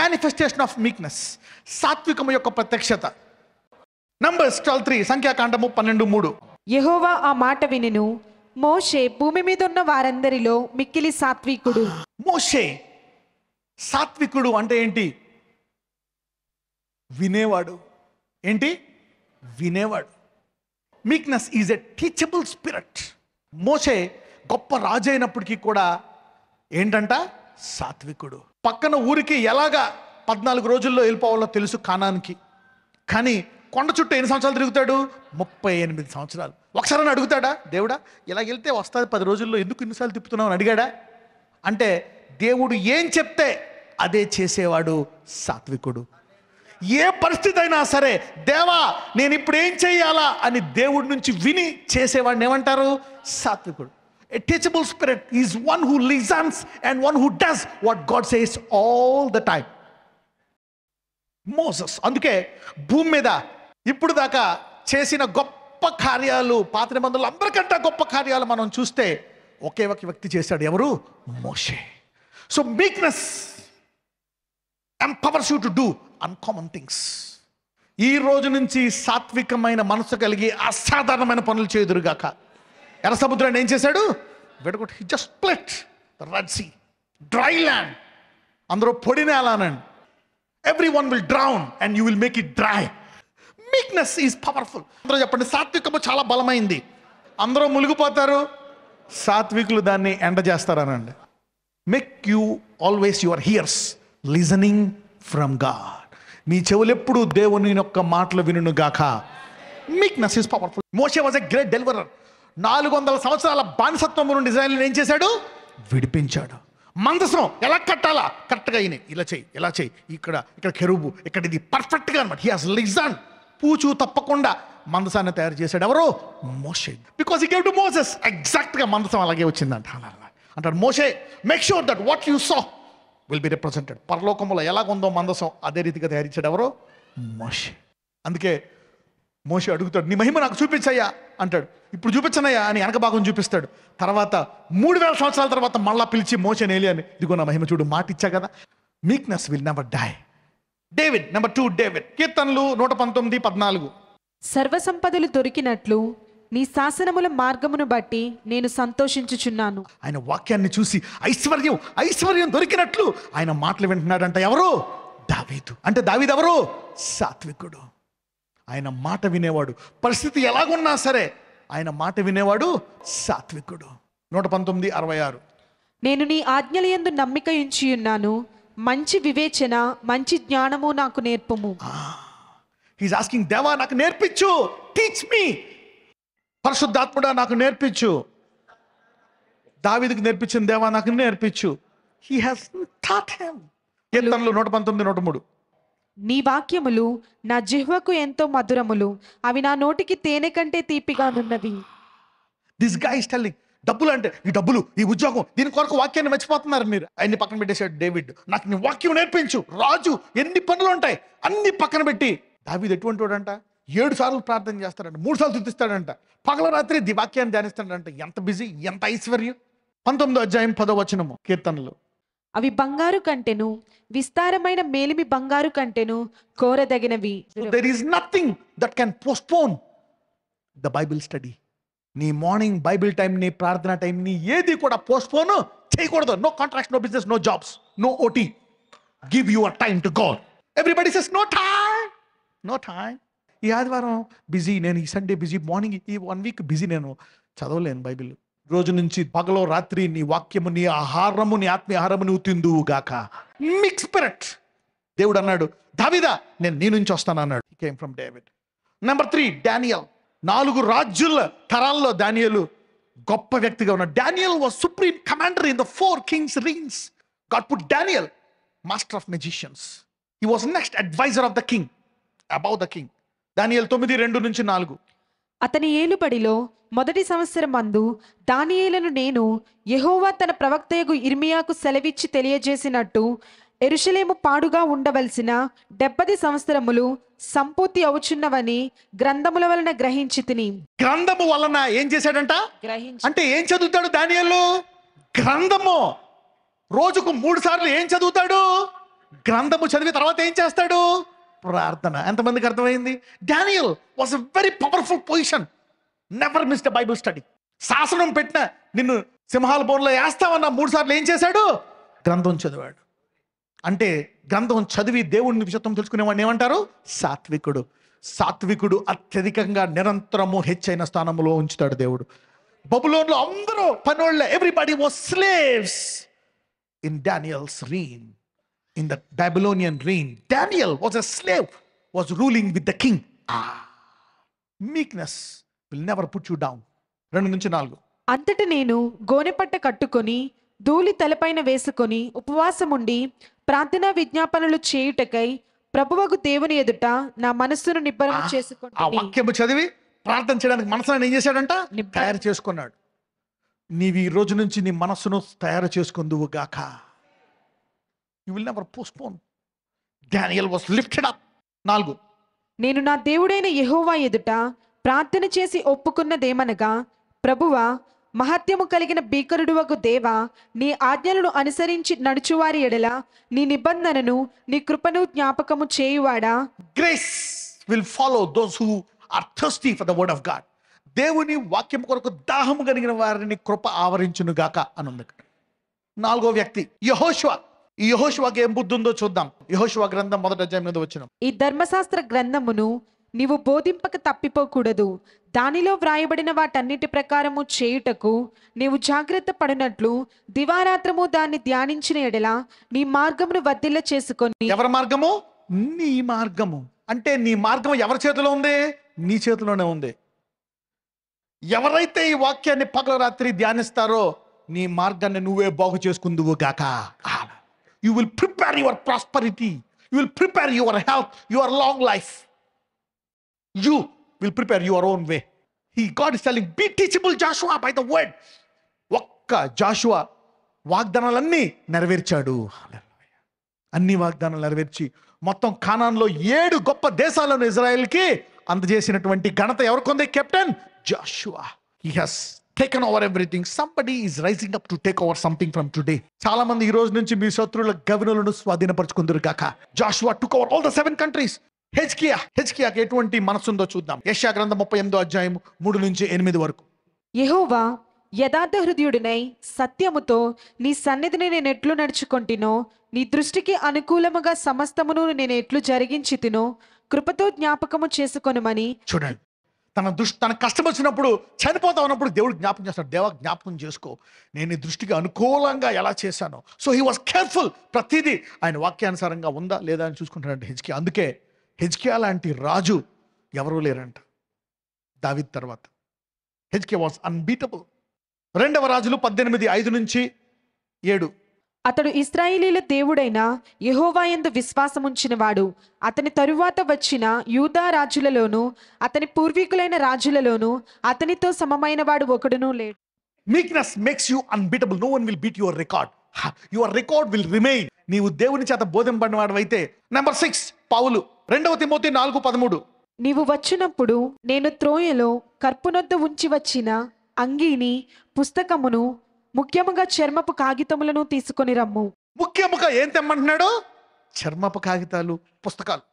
Manifestation of meekness, సాత్వికము యొక్క ప్రత్యక్షత. నంబర్స్ 12:3, సంఖ్యాకాండము 12:3. యెహోవా ఆ మాట వినెను, మోషే భూమి మీద ఉన్న వారందరిలో మిక్కిలి సాత్వికుడు. మోషే సాత్వికుడు అంటే ఏంటి? వినేవాడు. ఏంటి? వినేవాడు. Meekness is a teachable spirit. Moshe గొప్ప రాజు అయినప్పటికీ కూడా ఏంటంట? సాత్వికుడు. పక్కన ఊరికి ఎలాగా 14 రోజుల్లో వెళ్ళిపోవాలో తెలుసు కానానికి. కానీ కొండ చుట్టూ ఎన్ని సంవత్సరాలు తిరుగుతాడు? 38 సంవత్సరాలు. ఒకసారి అడుగుతాడా దేవుడా ఇలా వెళ్తే వస్తుంది 10 రోజుల్లో, ఎందుకు ఇన్నిసార్లు తిప్పుతున్నావు అని అడిగాడా? అంటే దేవుడు ఏం చెప్తే అదే చేసేవాడు సాత్వికుడు. ఏ పరిస్థితి అయినా సరే, దేవా నేను ఇప్పుడు ఏం చేయాలా అని దేవుడి నుంచి విని చేసేవాడిని ఏమంటారు? సాత్వికుడు. A teachable spirit is one who listens and one who does what God says all the time. Moses అందుకే భూమి మీద ఇప్పుడు దాకా చేసిన గొప్ప కార్యాలు, పాత నిబంధనలు అందరికంటే గొప్ప కార్యాలు మనం చూస్తే ఒకే ఒక వ్యక్తి చేశాడు. ఎవరు? Moshe. So meekness empowers you to do uncommon things. ఈ రోజు నుంచి సాత్వికమైన మనసు కలిగి అసాధారణమైన పనులు చేయుదురుగాక. ఎర్ర సముద్రాన్ని ఏం చేశాడు? వెడగొట్టి. He just split the red sea, dry land. అందరూ పొడి నేలనండి. Everyone will drown and you will make it dry. Meekness is powerful. అందరూ చెప్పండి, సాత్వికము చాలా బలమైంది. అందరూ మునిగిపోతారు, సాత్వికులు దాన్ని ఎండ చేస్తారనండి. Make you always your ears listening from God. మీ చెవులు ఎప్పుడు దేవుని యొక్క మాటలు వినును గాక. Meekness is powerful. Moshe was a great deliverer. 400 సంవత్సరాల బానిసత్వం నుండి ఇజ్రాయెల్ని ఏం చేశాడు? విడిపించాడు. మందసం ఎలా కట్టాలా? కరెక్ట్గా అయినాయి. ఇలా చెయ్యి, ఇలా చెయ్యి, ఇక్కడ కెరూబు, ఇక్కడ ఇది పర్ఫెక్ట్గా అనమాట. He has listen. పూచు తప్పకుండా మందసాన్ని తయారు చేశాడు. ఎవరు? Moshe. Because he gave to Moses. ఎగ్జాక్ట్గా మందసం అలాగే వచ్చిందంట. అంటాడు Moshe, make sure that what you saw will be represented. పరలోకంలో ఎలాగుందో మందసం అదే రీతిగా తయారు చేశాడు. ఎవరు? మోషే. అందుకే మోషే అడుగుతాడు, నీ మహిమ నాకు చూపించయ్యా అంటాడు. ఇప్పుడు చూపించనయ్యా అని వెనక భాగం చూపిస్తాడు. తర్వాత 3000 సంవత్సరాల తర్వాత మళ్ళా పిలిచి మోషే నేలి అని, ఇదిగో నా మహిమ చూడు, మాట ఇచ్చా కదా. Meekness will never die. David, number 2, David. కీర్తనలు 119:14. సర్వసంపదలు దొరికినట్లు నీ శాసనముల మార్గమును బట్టి నేను సంతోషించుచున్నాను. ఆయన వాక్యాన్ని చూసి ఐశ్వర్యం దొరికినట్లు ఆయన మాటలు వింటున్నాడంట. ఎవరు? దావీదు. అంటే దావీదు ఎవరు? సాత్వికుడు. ఆయన మాట వినేవాడు. పరిస్థితి ఎలాగున్నా సరే ఆయన మాట వినేవాడు, సాత్వికుడు. 119:66. నేను నీ ఆజ్ఞలయందు నమ్మిక ఉంచి ఉన్నాను, మంచి వివేచన మంచి జ్ఞానము నాకు నేర్పుము. హీస్ ఆస్కింగ్, దేవా నాకు నేర్పించు, టీచ్ మీ. పరిశుద్ధాత్ముడా నాకు నేర్పించు. దావీదుకు నేర్పించిన దేవా నాకు నేర్పించు. He has taught him. కీర్తనలు 119:103. నీ వాక్యములు నా జిహ్వకు ఎంతో మధురములు, అవి నా నోటికి తేనె కంటే తీపిగానున్నవి. దిస్ గై ఇస్ టెల్లింగ్, డబ్బులు అంటే ఈ డబ్బులు, ఈ ఉద్యోగం, దీని కొరకు వాక్యాన్ని మర్చిపోతున్నారు మీరు. అన్ని పక్కన పెట్టేశాడు డేవిడ్. నాకు నీ వాక్యం నేర్పించు. రాజు ఎన్ని పనులు ఉంటాయి అన్ని పక్కన పెట్టి, దావీదు ఎటువంటి వాడంట? 7 సార్లు ప్రార్థన చేస్తాడంట, 3 సార్లు స్తుతిస్తాడంట, పగల రాత్రి వాక్యాన్ని ధ్యానిస్తాడంట. ఎంత బిజీ, ఎంత ఐశ్వర్యం. 19వ అధ్యాయం 10వ వచనము కీర్తనలు. అవి బంగారు కంటెను, విస్తారమైన మేలిమి బంగారు కంటెను కోరదగినవి. There is nothing that can postpone the Bible study. నీ మార్నింగ్ బైబిల్ టైం, నీ ప్రార్థన టైం, నీ ఏది కూడా పోస్ట్పోన్ చేయకూడదు. No contract, no business, no jobs, no OT. Give your time to God. Everybody says no time, no time. ఈ ఆదివారం busy, నేను ఈ సండే బిజీ, మార్నింగ్ ఈ 1 వీక్ బిజీ, నేను చదవలేను బైబిల్. రోజు నుంచి పగలో రాత్రి నీ వాక్యము, నీ ఆహారము, నీ ఆత్మీయ ఆహారము నువ్వు తిందువు గాక. Mix spirit. దేవుడు అన్నాడు, దావీదా నేను నీ నుంచి వస్తాను అన్నాడు. He came from David. Number 3, Daniel. 4 రాజ్యుల తరాల్లో దానియేలు గొప్ప వ్యక్తిగా ఉన్నాడు. Daniel was supreme commander in the 4 kings rings. God put Daniel master of magicians. He was next adviser of the king, above the king. దానియేలు 9:2-4. అతని ఏలుబడిలో మొదటి సంవత్సరం మందు దానియేలును నేను యెహోవా తన ప్రవక్తయగు ఇర్మియాకు సెలవిచ్చి తెలియజేసినట్టు యెరూషలేము పాడుగా ఉండవలసిన 70 సంవత్సరములు సంపూర్తి అవుచున్నవని గ్రంథముల వలన గ్రహించి తిని. గ్రంథము వలన ఏం చేశాడంట? అంటే ఏం చదువుతాడు దానియేలు? గ్రంథము. రోజుకు 3 సార్లు ఏం చదువుతాడు? గ్రంథము చదివి తర్వాత ఏం చేస్తాడు? ప్రార్థన. ఎంతమందికి అర్థమైంది? Daniel was a very powerful position. Never miss the Bible study. శాసనం పెట్టిన నిన్ను సింహాల బోన్లో వేస్తామన్న 3 సార్లు ఏం చేశాడు? గ్రంథం చదివాడు. అంటే గ్రంథం చదివి దేవుడిని విషయం తెలుసుకునేవాడిని ఏమంటారు? సాత్వికుడు. సాత్వికుడు అత్యధికంగా నిరంతరము హెచ్చైన స్థానంలో ఉంచుతాడు దేవుడు. బబులోన్లో అందరూ పనోళ్ళే. Everybody was slaves in Daniel's reign. In the Babylonian reign, Daniel was a slave, was ruling with the king. Meekness will never put you down. 2-4. అంతట నేను గోనెపట్ట కట్టుకొని ధూళి తలపైన వేసుకొని ఉపవాసముండి ప్రార్థనా విజ్ఞాపనలు చేయుటకై ప్రభువగు దేవుని ఎదుట నా మనస్సును నిబ్బరము ఆ చేసుకుంటుని. వాక్యము చదివి ప్రార్థన చేయడానికి మనసును ఏం చేశాడంట? తయారు చేసుకున్నాడు. నీవు ఈ రోజు నుంచి నీ మనస్సును తయారు చేసుకుందువు గాక. You will never postpone. Daniel was lifted up. 4. నేను నా దేవుడైన యెహోవా ఎదుట ప్రార్థన చేసి ఒప్పుకున్నదేమనగా, ప్రభువా, మహత్యము కలిగిన భీకరుడువగు దేవా, నీ ఆజ్ఞలను అనుసరించి నడుచువారి ఎడల నీ నిబంధనను నీ కృపను జ్ఞాపకము చేయువాడా. Grace will follow those who are thirsty for the word of God. దేవుని వాక్యం కొరకు దాహము కలిగిన వారిని కృప ఆవరించును గాక అని ఉంది. 4వ వ్యక్తి యెహోషువ. ఈ యెహోషువకి ఏం బుద్ధి ఉందో చూద్దాం. యెహోషువ గ్రంథం 1వ అధ్యాయం 8వ వచనం. ఈ ధర్మశాస్త్ర గ్రంథమును నీవు బోధింపక తప్పిపోకూడదు. దానిలో వ్రాయబడిన వాటన్నిటి ప్రకారము చేయుటకు నీవు జాగ్రత్త పడినట్లు దివారాత్రము దాన్ని ధ్యానించిన ఎడల నీ మార్గమును వర్ధిల్ల చేసుకొని. ఎవరి మార్గము? నీ మార్గము. అంటే నీ మార్గం ఎవరి చేతిలో ఉంది? నీ చేతిలోనే ఉంది. ఎవరైతే ఈ వాక్యాన్ని పగలు రాత్రి ధ్యానిస్తారో నీ మార్గాన్ని నువ్వే బాగు చేసుకుందువు గాక. You will prepare your prosperity. You will prepare your health, your long life. You will prepare your own way. God is telling, be teachable Joshua by the word. ఒక్క జాషువా వాగ్దానాలన్నీ నెరవేర్చాడు. అన్ని వాగ్దానాలు నెరవేర్చి మొత్తం కానాన్లో 7 గొప్ప దేశాలను ఇజ్రాయెల్కి అందజేసినటువంటి ఘనత ఎవరికి ఉంది? Captain Joshua. He has taken over everything. Somebody is rising up to take over something from today. చాలా మంది ఈ రోజు నుంచి మీ శత్రువుల గవినులను స్వాధీనపరచుకుందురు గాక. Jashuva took over all the 7 countries. హెజ్కియాకి ఎటువంటి మనసు ఉందో చూద్దాం. యెషయా గ్రంథం 38వ అధ్యాయం 3-8 వరకు. యెహోవా, యథార్థ హృదయుడినై సత్యముతో నీ సన్నిధిని నేను ఎట్లు నడుచుకొంటినో, నీ దృష్టికి అనుకూలముగా సమస్తమును నేను ఎట్లు జరిగించితినో కృపతో జ్ఞాపకము చేసుకొనుమని. చూడండి, తన కష్టం వచ్చినప్పుడు, చనిపోతా ఉన్నప్పుడు దేవుడు జ్ఞాపకం చేస్తాడు. దేవా, జ్ఞాపకం చేసుకో, నేను ఈ దృష్టికి అనుకూలంగా ఎలా చేశాను. So he was careful. ప్రతిదీ ఆయన వాక్యానుసారంగా ఉందా లేదా అని చూసుకుంటాడంటే హిజ్కియా. అందుకే హిజ్కియా లాంటి రాజు ఎవరూ లేరంట దావీదు తర్వాత. హిజ్కియా వాస్ అన్బీటబుల్. 2వ రాజులు 18:5-7. అతడు ఇశ్రాయేలీల దేవుడైన యెహోవా యందు విశ్వాసముంచినవాడు. అతని తరువాత వచ్చిన యూదా రాజులలోను అతని పూర్వీకులైన రాజులలోను అతనితో సమమైన వాడు ఒకడును లేడు. Meekness makes you unbeatable. No one will beat your record. Your record will remain. నీవు దేవుని చేత బోధింపబడిన వాడివైతే. నెంబర్ 6 పౌలు. 2వ తిమోతి 4:13. నీవు వచ్చినప్పుడు నేను త్రోయలో కర్పునొద్ద ఉంచి వచ్చిన అంగీని, పుస్తకమును, ముఖ్యముగా చర్మపు కాగితములను తీసుకొని రమ్ము. ముఖ్యముగా ఏం తెమ్మంటున్నాడు? చర్మపు కాగితాలు, పుస్తకాలు.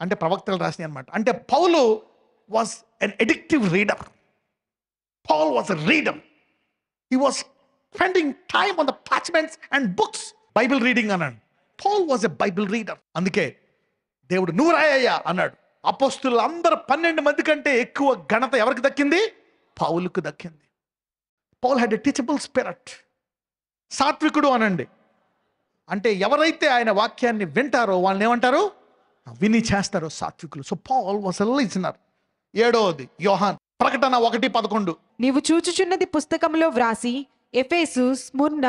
అంటే ప్రవక్తలు రాసినాయి అనమాట. అంటే Paul was an addictive reader. Paul was a reader. He was spending time on the parchments and books. Bible reading అన్నాడు. Paul was a Bible reader. అందుకే దేవుడు నువ్వు రాయ్యా అన్నాడు. అపోస్తులు అందరూ 12 మంది కంటే ఎక్కువ ఘనత ఎవరికి దక్కింది? పౌలుకు దక్కింది. Paul had a teachable spirit. సాత్వికుడు అనండి. అంటే ఎవరైతే ఆయన వాక్యాన్ని వింటారో వాళ్ళని ఏమంటారు? విని చేస్తారో సాత్వికులు. So Paul was a listener. 7వది యోహాన్. ప్రకటన 1:11. నీవు చూచుచున్నది పుస్తకంలో వ్రాసి Ephesus, Smyrna,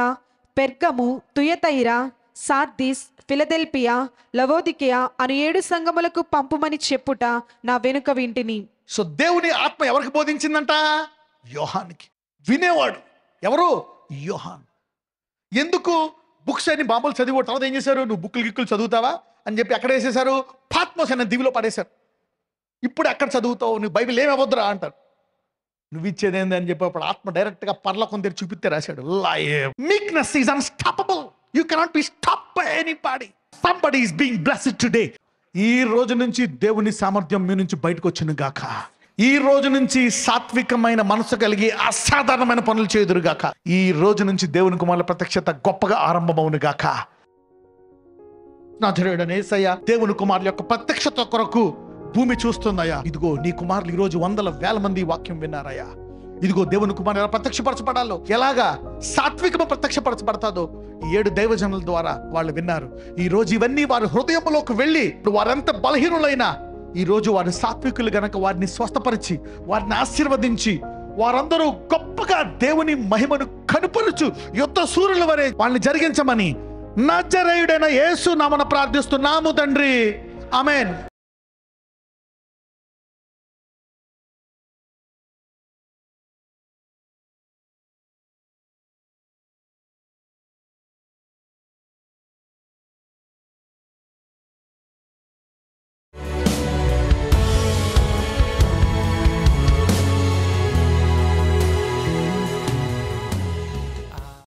Pergamum, Thyatira, Sardis, Philadelphia, Laodicea అను 7 సంఘములకు పంపుమని చెప్పుట నా వెనుక వింటిని. సో దేవుని ఆత్మ ఎవరికి బోధించిందంట? యోహానికి. వినేవాడు ఎవరు? యోహాన్. ఎందుకు బుక్స్ అని బాంబులు చదివి తర్వాత ఏం చేశారు? నువ్వు గిక్కులు చదువుతావా అని చెప్పి అక్కడ వేసేశారు. పాత్మోస్ అనే దివిలో పడేశారు. ఇప్పుడు ఎక్కడ చదువుతావు? నువ్వు బైబిల్ ఏమవద్దురా అంటారు. నువ్వు ఇచ్చేదేంది అని చెప్పి ఆత్మ డైరెక్ట్గా పర్లోకం తెరిచి చూపిస్తే రాశాడు. Meekness is unstoppable. You cannot be stopped by anybody. somebody is being blessed today. ఈ రోజు నుంచి దేవుని సామర్థ్యం మీ నుంచి బయటకు వచ్చును గాక. ఈ రోజు నుంచి సాత్వికమైన మనసు కలిగి అసాధారణమైన పనులు చేయుదురు గాక. ఈ రోజు నుంచి దేవుని కుమారుల ప్రత్యక్షత గొప్పగా ఆరంభమవును గాక. నజరేయుడైన యేసయ్య, దేవుని కుమారుల యొక్క ప్రత్యక్షత కొరకు భూమి చూస్తుందయ్యా. ఇదిగో నీ కుమారులు ఈ రోజు వందల వేల మంది వాక్యం విన్నారయ్యా. ఇదిగో దేవుని కుమారులు ఎలా ప్రత్యక్షపరచబడాలో, ఎలాగా సాత్వికము ప్రత్యక్షపరచబడతాదో ఈ 7 దైవజనుల ద్వారా వాళ్ళు విన్నారు. ఈ రోజు ఇవన్నీ వారి హృదయంలోకి వెళ్ళి వారెంత బలహీనులైనా ఈ రోజు వారి సాత్వికులు గనక వారిని స్వస్థపరిచి వారిని ఆశీర్వదించి వారందరూ గొప్పగా దేవుని మహిమను కనుపరుచు యుద్ధ సూర్యుల వరే వాళ్ళని జరిగించమని నజరేయుడైన యేసు నామమున ప్రార్థిస్తున్నాము తండ్రి. ఆమేన్.